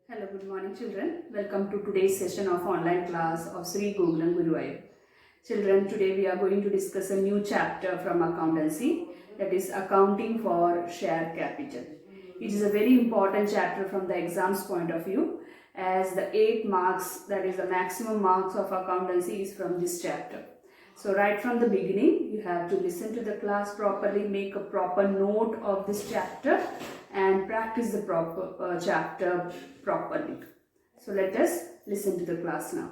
Hello, good morning children. Welcome to today's session of online class of Sri Gokulam Guruvayur. Children, today we are going to discuss a new chapter from accountancy, that is accounting for share capital. It is a very important chapter from the exams point of view, as the 8 marks, that is the maximum marks of accountancy, is from this chapter. So right from the beginning, you have to listen to the class properly, make a proper note of this chapter and practice the proper chapter properly. So let us listen to the class now.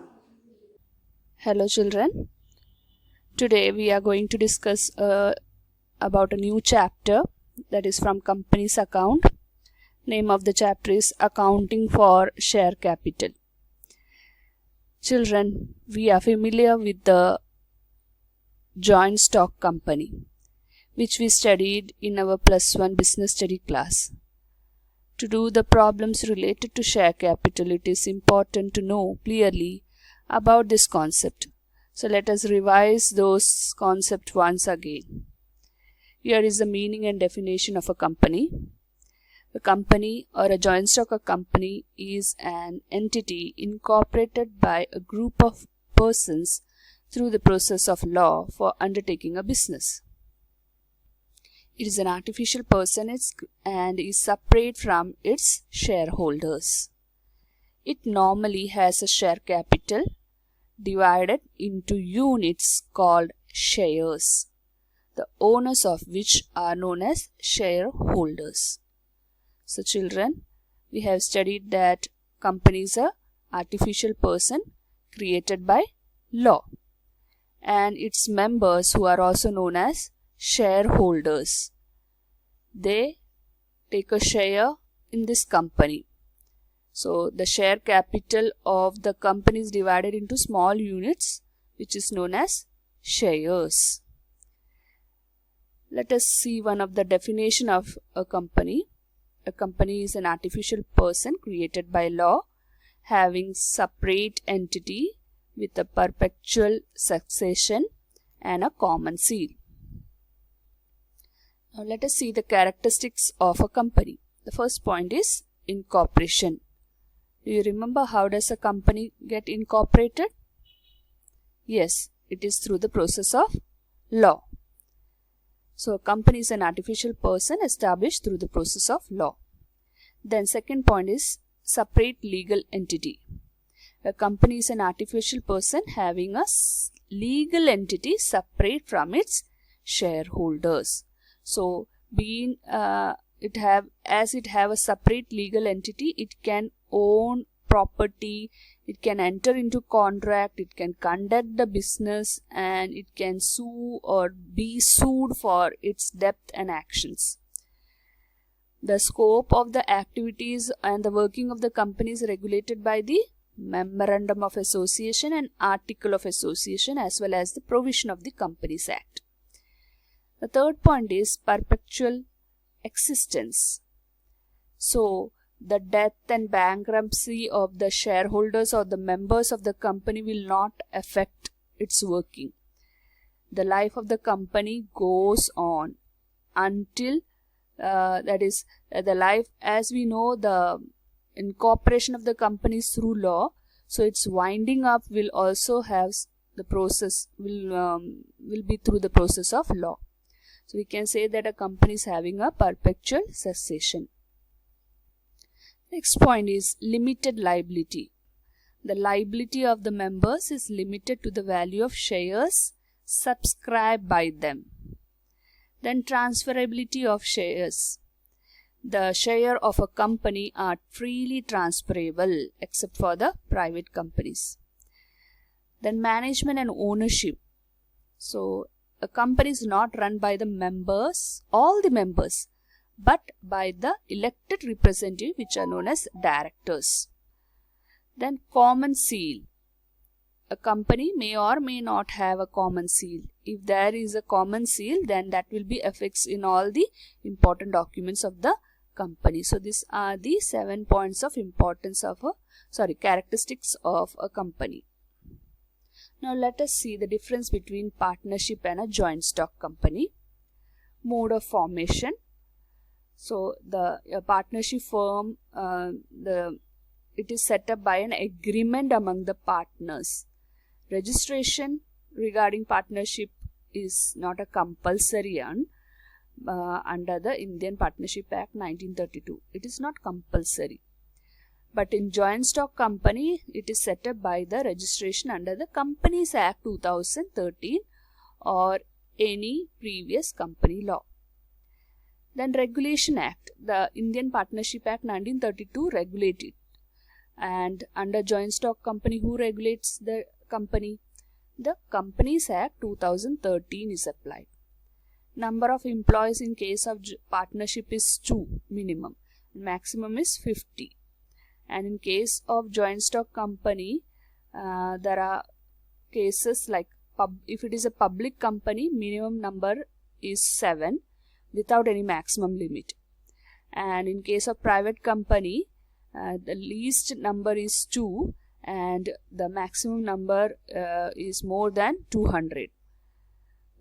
Hello children. Today we are going to discuss about a new chapter, that is from company's account. Name of the chapter is Accounting for Share Capital. Children, we are familiar with the joint stock company, which we studied in our +1 business study class. To do the problems related to share capital, it is important to know clearly about this concept. So let us revise those concepts once again. Here is the meaning and definition of a company. A company or a joint stock company is an entity incorporated by a group of persons through the process of law for undertaking a business. It is an artificial person and is separate from its shareholders. It normally has a share capital divided into units called shares, the owners of which are known as shareholders. So children, we have studied that company is an artificial person created by law, and its members, who are also known as shareholders, they take a share in this company. So the share capital of the company is divided into small units, which is known as shares. Let us see one of the definition of a company. A company is an artificial person created by law, having separate entity with a perpetual succession and a common seal. Now let us see the characteristics of a company. The first point is incorporation. Do you remember how does a company get incorporated? Yes, it is through the process of law. So a company is an artificial person established through the process of law. Then second point is separate legal entity. A company is an artificial person having a legal entity separate from its shareholders. So being it have a separate legal entity, it can own property, it can enter into contract, it can conduct the business, and it can sue or be sued for its debt and actions. The scope of the activities and the working of the company is regulated by the Memorandum of Association and Article of Association, as well as the provision of the Companies Act. The third point is perpetual existence. So the death and bankruptcy of the shareholders or the members of the company will not affect its working. The life of the company goes on until the life, as we know, the incorporation of the companies through law, so its winding up will also have the process will be through the process of law. So we can say that a company is having a perpetual cessation. Next point is limited liability. The liability of the members is limited to the value of shares subscribed by them. Then transferability of shares. The share of a company are freely transferable except for the private companies. Then management and ownership. So a company is not run by the members, all the members, but by the elected representative, which are known as directors. Then common seal. A company may or may not have a common seal. If there is a common seal, then that will be affixed in all the important documents of the company. So these are the 7 points of characteristics of a company. Now let us see the difference between partnership and a joint stock company. Mode of formation. So the partnership firm, it is set up by an agreement among the partners. Registration regarding partnership is not a compulsory one under the Indian Partnership Act 1932. It is not compulsory. But in joint stock company, it is set up by the registration under the Companies Act 2013 or any previous company law. Then Regulation Act, the Indian Partnership Act 1932 regulated. And under joint stock company, who regulates the company? The Companies Act 2013 is applied. Number of employees in case of partnership is 2 minimum. Maximum is 50. And in case of joint stock company, there are cases like if it is a public company, minimum number is 7 without any maximum limit. And in case of private company, the least number is 2 and the maximum number is more than 200.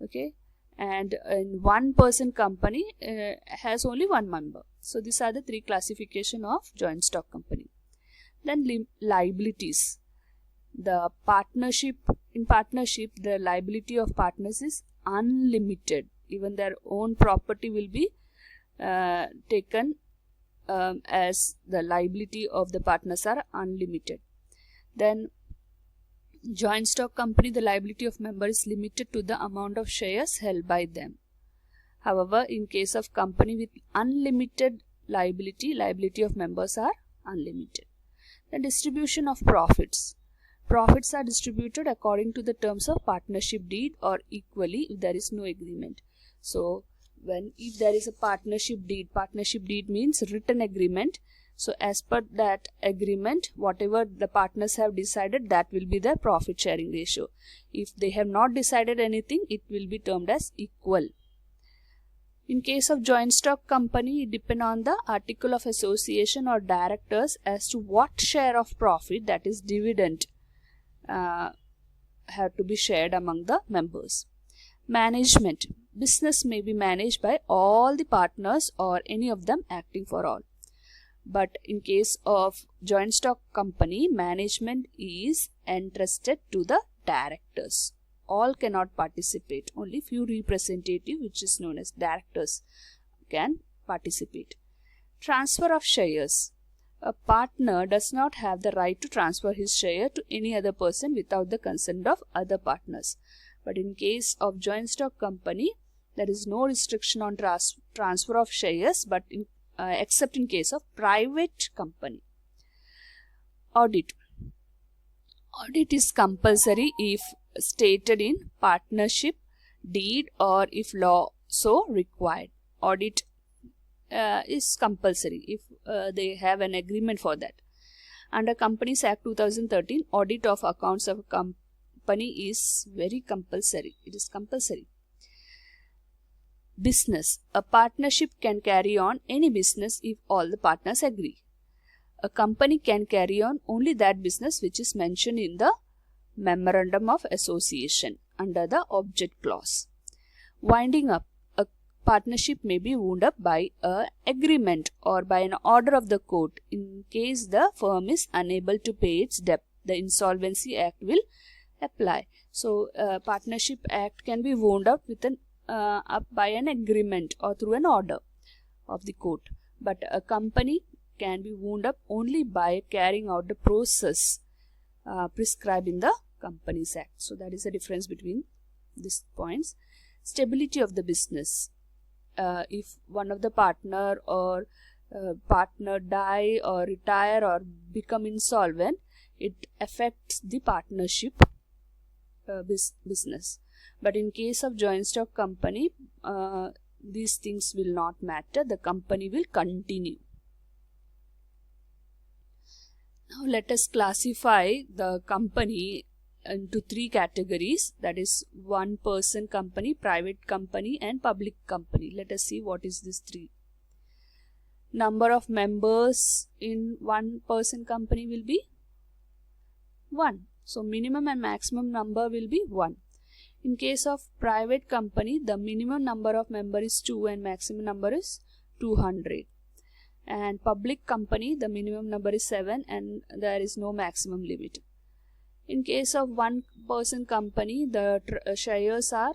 Okay, and in one person company has only one member. So these are the 3 classification of joint stock company. Then liabilities. The partnership, in partnership, the liability of partners is unlimited. Even their own property will be taken as the liability of the partners are unlimited. Then joint stock company, the liability of members is limited to the amount of shares held by them. However, in case of company with unlimited liability of members are unlimited. The distribution of profits. Profits are distributed according to the terms of partnership deed or equally if there is no agreement. So if there is a partnership deed means written agreement. So as per that agreement, whatever the partners have decided, that will be the profit sharing ratio. If they have not decided anything, it will be termed as equal. In case of joint stock company, it depends on the article of association or directors as to what share of profit, that is dividend, have to be shared among the members. Management. Business may be managed by all the partners or any of them acting for all. But in case of joint stock company, management is entrusted to the directors. All cannot participate. Only few representatives, which is known as directors, can participate. Transfer of shares. A partner does not have the right to transfer his share to any other person without the consent of other partners. But in case of joint stock company, there is no restriction on transfer of shares, but except in case of private company. Audit. Audit is compulsory if stated in partnership deed or if law so required. Audit is compulsory if they have an agreement for that. Under Companies Act 2013, audit of accounts of a company is very compulsory. It is compulsory. Business. A partnership can carry on any business if all the partners agree. A company can carry on only that business which is mentioned in the Memorandum of Association under the Object Clause. Winding up. A partnership may be wound up by an agreement or by an order of the court. In case the firm is unable to pay its debt, the Insolvency Act will apply. So, Partnership Act can be wound up with up by an agreement or through an order of the court. But a company can be wound up only by carrying out the process prescribed in the Companies Act. So that is the difference between these points. Stability of the business. If one of the partner or partner die or retire or become insolvent, it affects the partnership business. But in case of joint stock company, these things will not matter. The company will continue. Now let us classify the company into 3 categories, that is one person company, private company and public company. Let us see what is this 3. Number of members in one person company will be 1. So minimum and maximum number will be 1. In case of private company, the minimum number of members is 2 and maximum number is 200. And public company, the minimum number is 7 and there is no maximum limit. In case of one person company, the shares are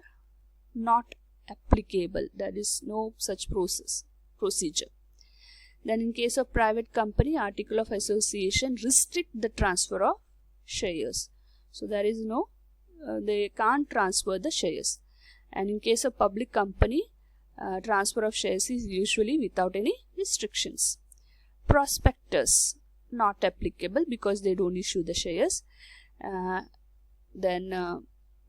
not applicable. There is no such procedure. Then in case of private company, article of association restrict the transfer of shares. So there is no, they can't transfer the shares. And in case of public company, transfer of shares is usually without any restrictions. Prospectus, not applicable because they don't issue the shares.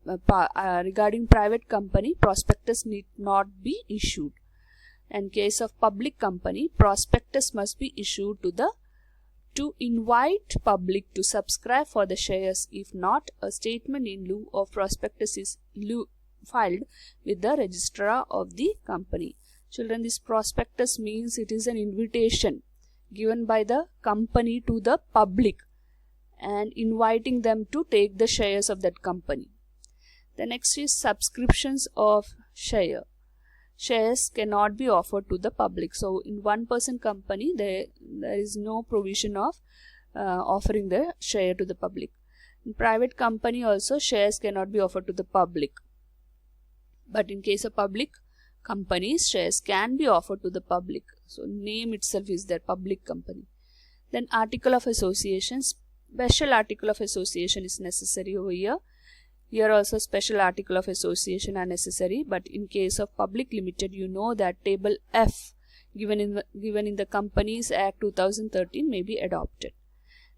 Regarding private company, prospectus need not be issued. In case of public company, prospectus must be issued to invite public to subscribe for the shares. If not, a statement in lieu of prospectus is filed with the registrar of the company. Children, this prospectus means it is an invitation given by the company to the public and inviting them to take the shares of that company. The next is subscriptions of share. Shares cannot be offered to the public. So in one person company, there is no provision of offering the share to the public. In private company also, shares cannot be offered to the public. But in case of public companies, shares can be offered to the public. So name itself is their public company. Then article of association, special article of association is necessary over here. Here also special article of association are necessary, but in case of public limited, you know that table F given in the Companies Act 2013 may be adopted.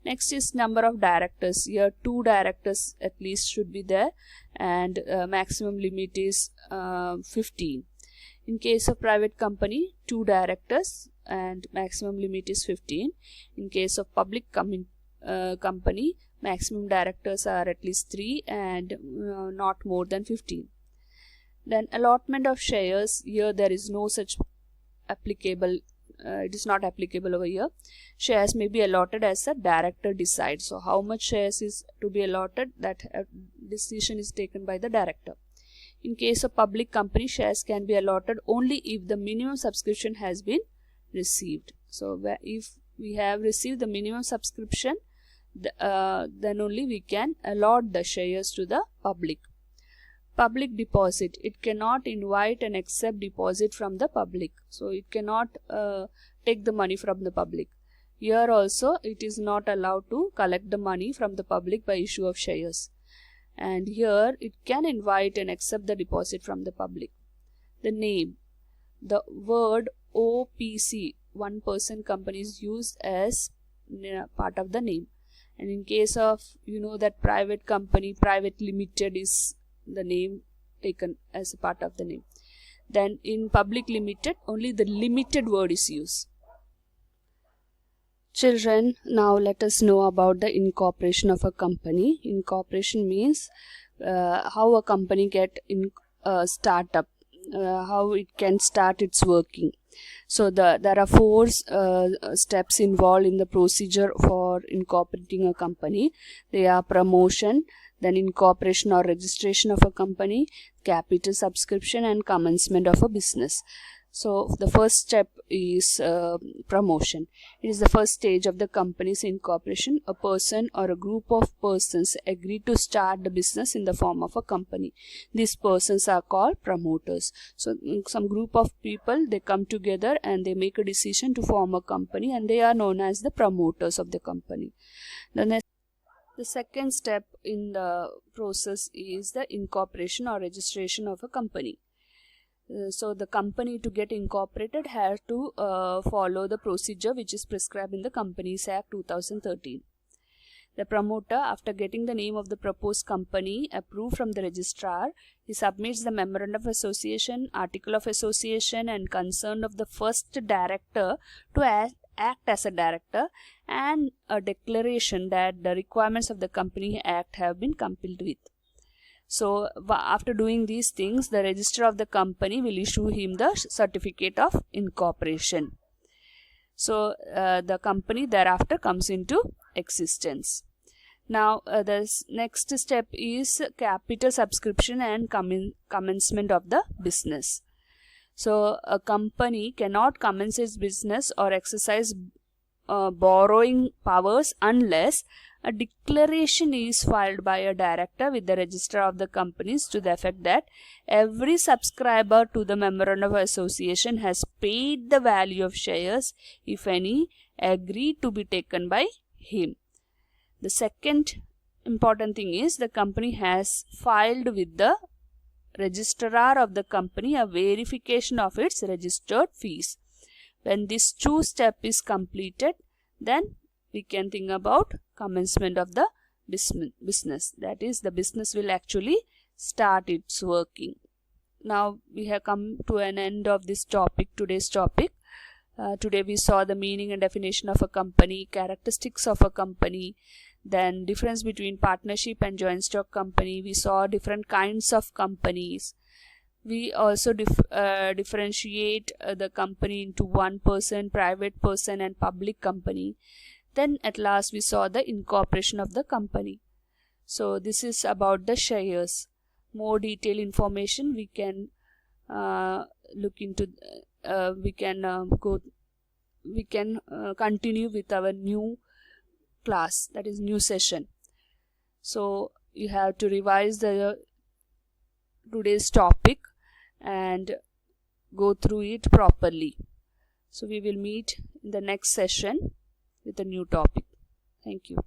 Next is number of directors. Here 2 directors at least should be there, and maximum limit is 15. In case of private company, 2 directors and maximum limit is 15. In case of public company, maximum directors are at least 3 and not more than 15. Then allotment of shares. Here there is no such applicable. It is not applicable over here. Shares may be allotted as the director decides. So how much shares is to be allotted, that decision is taken by the director. In case of public company, shares can be allotted only if the minimum subscription has been received. So if we have received the minimum subscription, then only we can allot the shares to the public. Public deposit. It cannot invite and accept deposit from the public. So it cannot take the money from the public. Here also it is not allowed to collect the money from the public by issue of shares. And here it can invite and accept the deposit from the public. The name. The word OPC, one person company, is used as part of the name. And in case of, you know, that private company, private limited is the name taken as a part of the name. Then in public limited, only the limited word is used. Children, now let us know about the incorporation of a company. Incorporation means how a company get in startup, how it can start its working. So there are 4 steps involved in the procedure for incorporating a company. They are promotion, then incorporation or registration of a company, capital subscription, and commencement of a business. So the first step is promotion. It is the first stage of the company's incorporation. A person or a group of persons agree to start the business in the form of a company. These persons are called promoters. So some group of people, they come together and they make a decision to form a company, and they are known as the promoters of the company. The second step in the process is the incorporation or registration of a company. So the company, to get incorporated, has to follow the procedure which is prescribed in the Companies Act 2013. The promoter, after getting the name of the proposed company approved from the registrar, he submits the memorandum of association, article of association, and concern of the first director to act as a director, and a declaration that the requirements of the Company Act have been complied with. So after doing these things, the registrar of the company will issue him the certificate of incorporation. So the company thereafter comes into existence. Now the next step is capital subscription and commencement of the business. So a company cannot commence its business or exercise borrowing powers unless a declaration is filed by a director with the register of the companies to the effect that every subscriber to the memorandum of association has paid the value of shares, if any, agreed to be taken by him. The second important thing is the company has filed with the registrar of the company a verification of its registered fees. When this two-step is completed, then we can think about commencement of the business. That is, the business will actually start its working. Now we have come to an end of this topic, today's topic. Today we saw the meaning and definition of a company, characteristics of a company, then difference between partnership and joint stock company. We saw different kinds of companies. We also differentiate the company into one person, private person and public company. Then at last we saw the incorporation of the company. So this is about the shares. More detailed information we can look into. We can continue with our new class, that is new session. So you have to revise the today's topic and go through it properly. So we will meet in the next session with a new topic. Thank you.